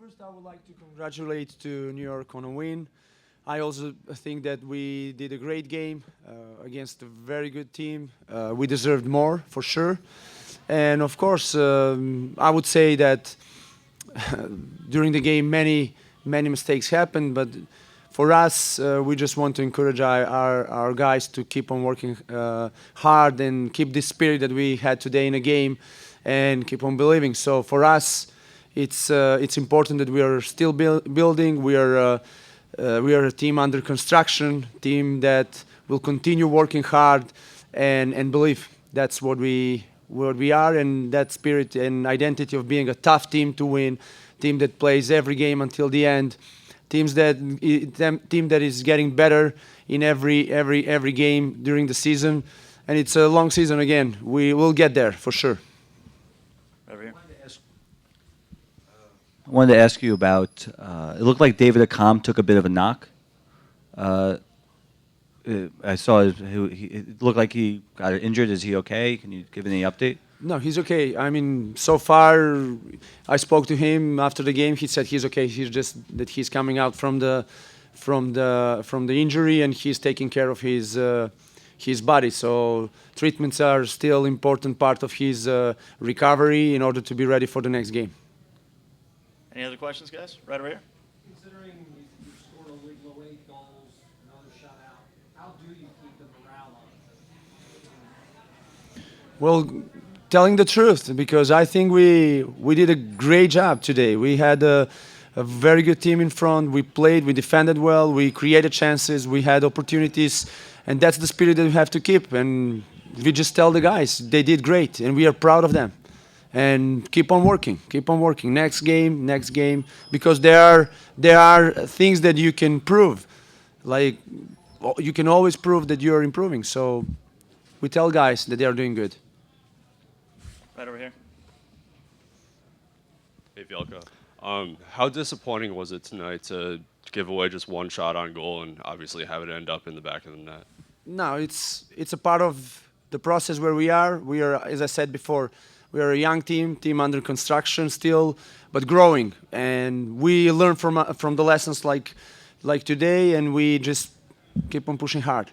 First, I would like to congratulate to New York on a win. I also think that we did a great game against a very good team. We deserved more, for sure. And of course, I would say that during the game, many mistakes happened, but for us, we just want to encourage our guys to keep on working hard and keep this spirit that we had today in the game and keep on believing. So for us, it's important that we are still building. We are a team under construction, team that will continue working hard and believe. That's what we are, and that spirit and identity of being a tough team to win, team that plays every game until the end, team that is getting better in every game during the season, and it's a long season again. We will get there for sure. Over here. I wanted to ask you about. It looked like David Accam took a bit of a knock. I saw it looked like he got injured. Is he okay? Can you give any update? No, he's okay. I mean, so far, I spoke to him after the game. He said he's okay. He's just that he's coming out from the injury, and he's taking care of his body. So treatments are still important part of his recovery in order to be ready for the next game. Any other questions, guys? Right over here. Considering you scored a league low 8 goals, another shutout, how do you keep the morale up? Well, telling the truth, because I think we did a great job today. We had a very good team in front. We played, we defended well, we created chances, we had opportunities, and that's the spirit that we have to keep. And we just tell the guys they did great, and we are proud of them. And keep on working, keep on working. Next game, because there are things that you can prove, like you can always prove that you are improving. So we tell guys that they are doing good. Right over here. Hey, Vielka. How disappointing was it tonight to give away just one shot on goal and obviously have it end up in the back of the net? No, it's a part of the process where we are. We are, as I said before, we are a young team under construction still, but growing. And we learn from the lessons like today, and we just keep on pushing hard.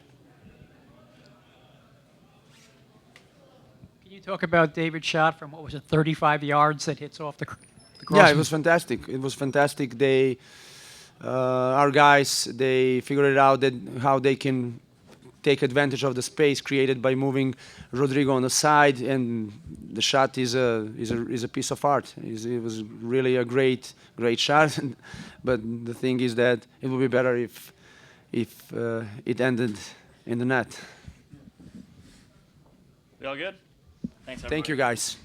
Can you talk about David's shot from, what was it, 35 yards that hits off the cross? Yeah, it was fantastic. It was fantastic. Our guys, they figured it out that how they can take advantage of the space created by moving Rodrigo on the side, and the shot is a piece of art. It was really a great shot, but the thing is that it would be better if it ended in the net. We all good? Thanks, everybody. Thank you, guys.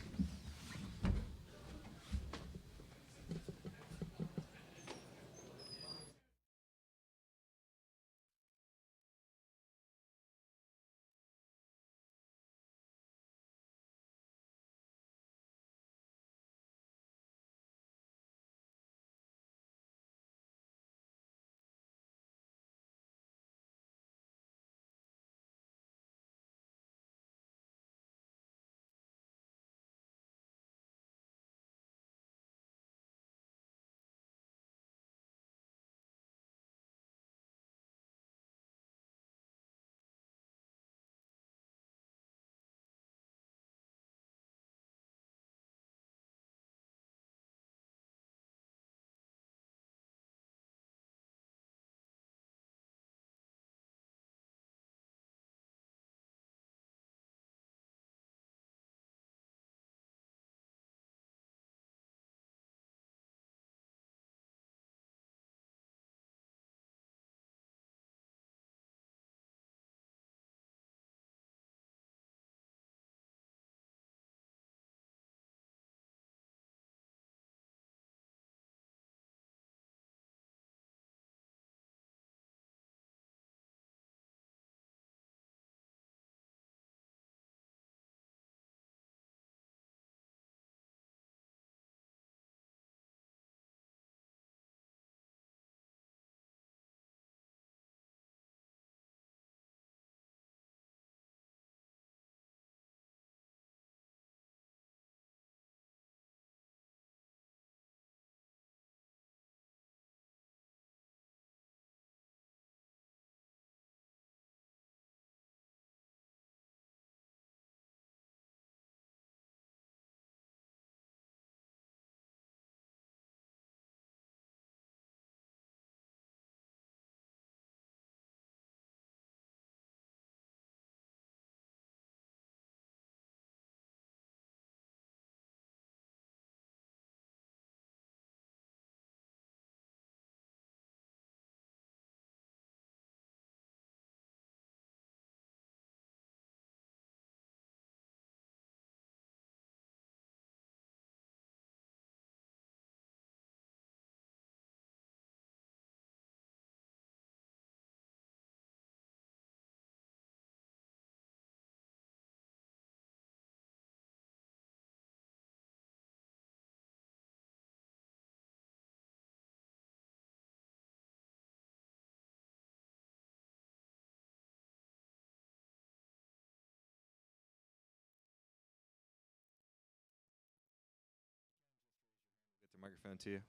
Microphone to you.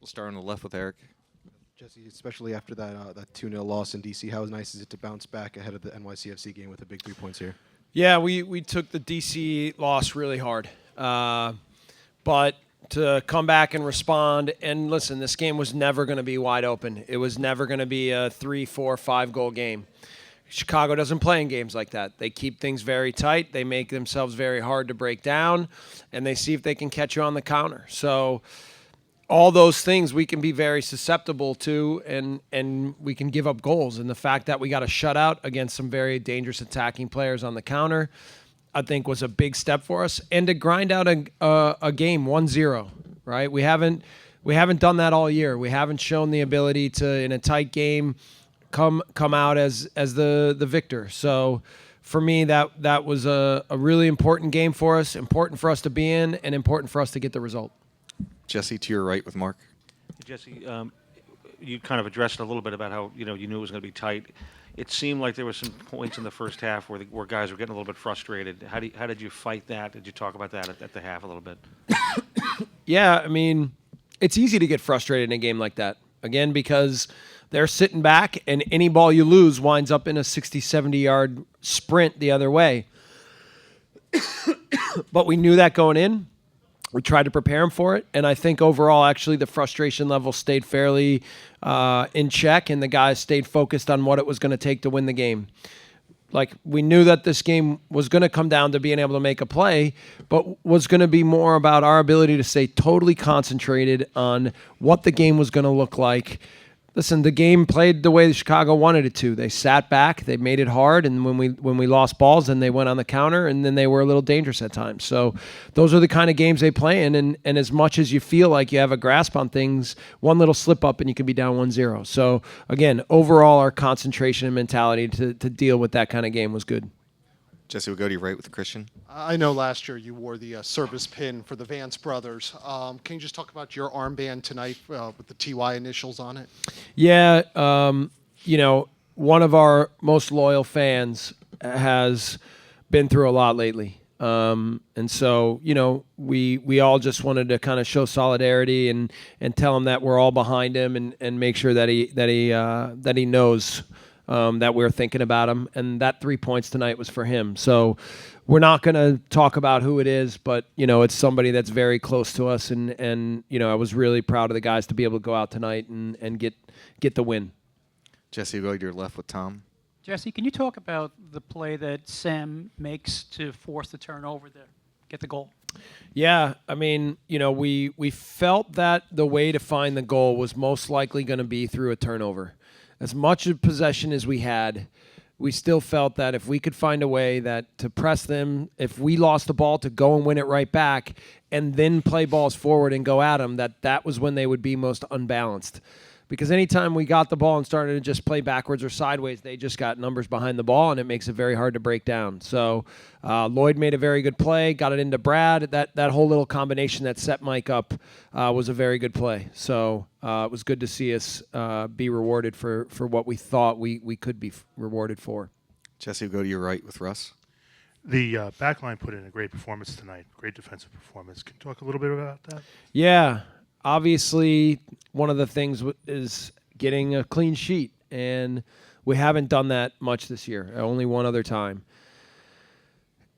We'll start on the left with Eric. Jesse, especially after that 2-0 loss in DC, how nice is it to bounce back ahead of the NYCFC game with a big 3 points here? Yeah, we took the DC loss really hard. But to come back and respond, and listen, this game was never going to be wide open. It was never going to be a 3, 4, 5 goal game. Chicago doesn't play in games like that. They keep things very tight. They make themselves very hard to break down, and they see if they can catch you on the counter. So all those things we can be very susceptible to, and we can give up goals. And the fact that we got a shutout against some very dangerous attacking players on the counter, I think was a big step for us. And to grind out a game 1-0, right? We haven't done that all year. We haven't shown the ability to, in a tight game, come out as the victor. So for me, that was a really important game for us, important for us to be in, and important for us to get the result. Jesse, to your right with Mark. Jesse, you kind of addressed a little bit about how you knew it was going to be tight. It seemed like there were some points in the first half where guys were getting a little bit frustrated. How did you fight that? Did you talk about that at the half a little bit? Yeah, I mean, it's easy to get frustrated in a game like that. Again, because they're sitting back, and any ball you lose winds up in a 60, 70-yard sprint the other way. But we knew that going in. We tried to prepare them for it, and I think overall, actually, the frustration level stayed fairly in check, and the guys stayed focused on what it was going to take to win the game. Like, we knew that this game was going to come down to being able to make a play, but was going to be more about our ability to stay totally concentrated on what the game was going to look like. Listen, the game played the way Chicago wanted it to. They sat back, they made it hard, and when we lost balls, then they went on the counter, and then they were a little dangerous at times. So those are the kind of games they play in, and as much as you feel like you have a grasp on things, one little slip up and you can be down 1-0. So again, overall, our concentration and mentality to deal with that kind of game was good. Jesse, we'll go to your right with Christian. I know last year you wore the service pin for the Vance brothers. Can you just talk about your armband tonight with the TY initials on it? Yeah, one of our most loyal fans has been through a lot lately. And so, we all just wanted to kind of show solidarity and tell him that we're all behind him and make sure that he knows that we're thinking about him, and that 3 points tonight was for him. So we're not going to talk about who it is, but it's somebody that's very close to us, and I was really proud of the guys to be able to go out tonight and get the win. Jesse, we'll go to your left with Tom. Jesse, can you talk about the play that Sam makes to force the turnover to get the goal? Yeah, I mean, we felt that the way to find the goal was most likely going to be through a turnover. As much of possession as we had, we still felt that if we could find a way that to press them, if we lost the ball, to go and win it right back and then play balls forward and go at them, that was when they would be most unbalanced. Because anytime we got the ball and started to just play backwards or sideways, they just got numbers behind the ball, and it makes it very hard to break down. So Lloyd made a very good play, got it into Brad. That whole little combination that set Mike up was a very good play. So it was good to see us be rewarded for what we thought we could be rewarded for. Jesse, we'll go to your right with Russ. The back line put in a great performance tonight, great defensive performance. Can you talk a little bit about that? Yeah. Obviously, one of the things is getting a clean sheet, and we haven't done that much this year, only one other time.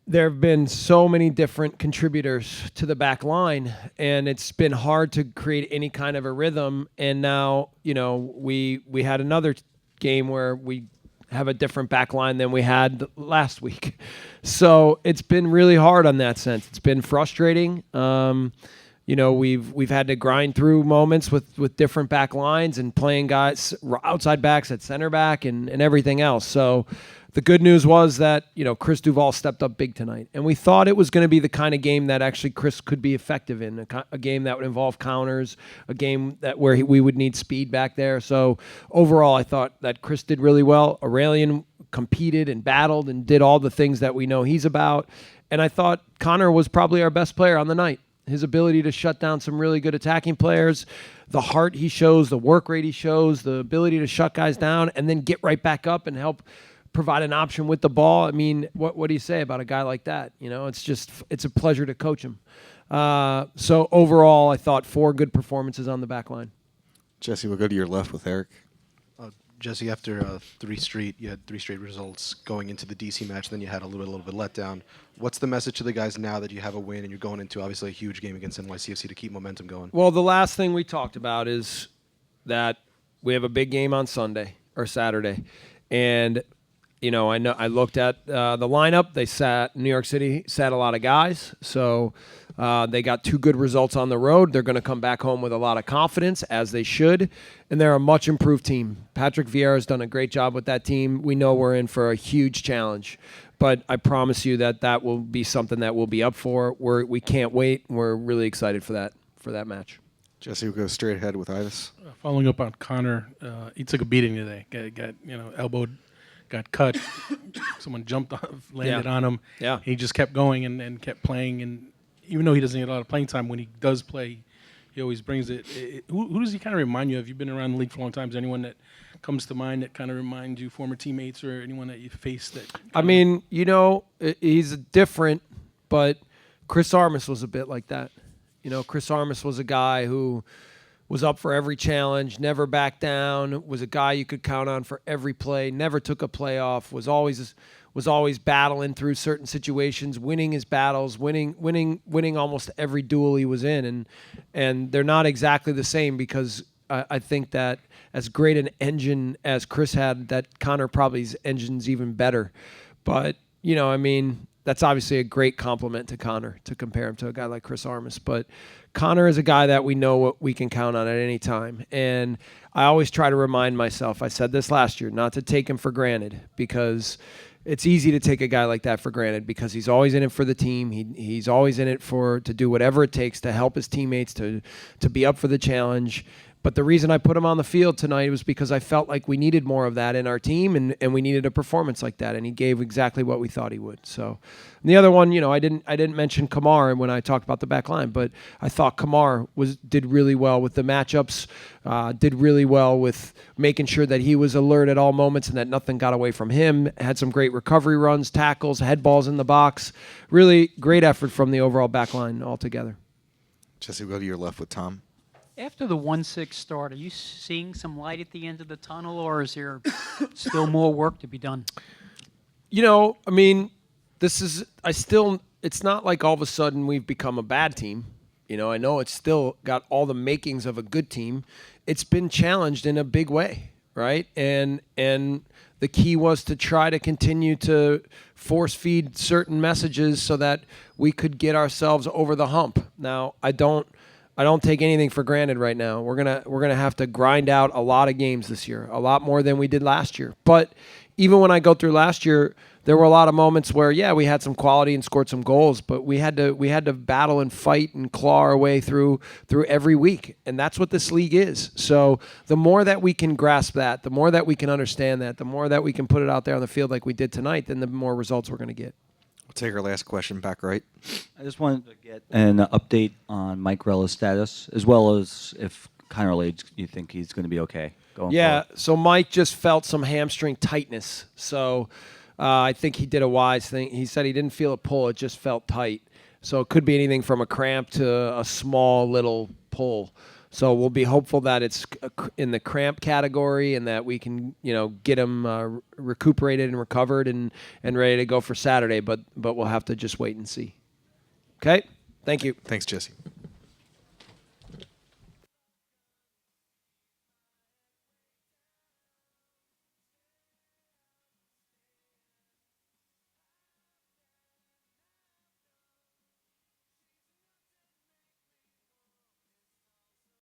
There have been so many different contributors to the back line, and it's been hard to create any kind of a rhythm. And now, we had another game where we have a different back line than we had last week. So it's been really hard on that sense. It's been frustrating. We've had to grind through moments with different back lines and playing guys outside backs at center back and everything else. So the good news was that, Chris Duval stepped up big tonight. And we thought it was going to be the kind of game that actually Chris could be effective in, a game that would involve counters, a game where we would need speed back there. So overall, I thought that Chris did really well. Aurelian competed and battled and did all the things that we know he's about. And I thought Connor was probably our best player on the night. His ability to shut down some really good attacking players, the heart he shows, the work rate he shows, the ability to shut guys down and then get right back up and help provide an option with the ball. I mean, what do you say about a guy like that? It's a pleasure to coach him. So overall, I thought 4 good performances on the back line. Jesse, we'll go to your left with Eric. Jesse, after you had 3 straight results going into the DC match, then you had a little bit let down. What's the message to the guys now that you have a win and you're going into obviously a huge game against NYCFC to keep momentum going? Well, the last thing we talked about is that we have a big game on Sunday or Saturday, and I looked at the lineup. New York City sat a lot of guys, so they got 2 good results on the road. They're going to come back home with a lot of confidence, as they should, and they're a much improved team. Patrick Vieira has done a great job with that team. We know we're in for a huge challenge, but I promise you that will be something that we'll be up for. We can't wait. We're really excited for that match. Jesse, we'll go straight ahead with Ivis. Following up on Connor, he took a beating today. Got elbowed, got cut. Someone jumped off, landed on him. Yeah. He just kept going and kept playing. And even though he doesn't get a lot of playing time, when he does play, he always brings it. Who does he kind of remind you of? You've been around the league for a long time. Is there anyone that comes to mind that kind of reminds you, former teammates or anyone that you faced? He's different, but Chris Armas was a bit like that. Chris Armas was a guy who was up for every challenge, never backed down, was a guy you could count on for every play, never took a play off, was always battling through certain situations, winning his battles, winning almost every duel he was in. And they're not exactly the same, because I think that as great an engine as Chris had, that Connor probably's engine's even better. But, that's obviously a great compliment to Connor to compare him to a guy like Chris Armas. But Connor is a guy that we know what we can count on at any time. And I always try to remind myself, I said this last year, not to take him for granted, because it's easy to take a guy like that for granted, because he's always in it for the team. He's always in it to do whatever it takes to help his teammates, to be up for the challenge. But the reason I put him on the field tonight was because I felt like we needed more of that in our team, and we needed a performance like that, and he gave exactly what we thought he would. So, and the other one, I didn't mention Kamar when I talked about the back line, but I thought Kamar did really well with the matchups, did really well with making sure that he was alert at all moments and that nothing got away from him. Had some great recovery runs, tackles, head balls in the box. Really great effort from the overall back line altogether. Jesse, we'll go to your left with Tom. After the 1-6 start, are you seeing some light at the end of the tunnel, or is there still more work to be done? It's not like all of a sudden we've become a bad team. I know it's still got all the makings of a good team. It's been challenged in a big way, right? And the key was to try to continue to force feed certain messages so that we could get ourselves over the hump. Now, I don't take anything for granted right now. We're gonna have to grind out a lot of games this year, a lot more than we did last year. But even when I go through last year, there were a lot of moments where, we had some quality and scored some goals, but we had to battle and fight and claw our way through every week, and that's what this league is. So the more that we can grasp that, the more that we can understand that, the more that we can put it out there on the field like we did tonight, then the more results we're going to get. We'll take our last question back right. I just wanted to get an update on Mike Rella's status, as well as if Connor Lade, you think he's going to be okay going forward. So Mike just felt some hamstring tightness. So I think he did a wise thing. He said he didn't feel a pull, it just felt tight. So it could be anything from a cramp to a small little pull. So we'll be hopeful that it's in the cramp category and that we can, get him recuperated and recovered and ready to go for Saturday. But we'll have to just wait and see. Okay? Thank you. Thanks, Jesse.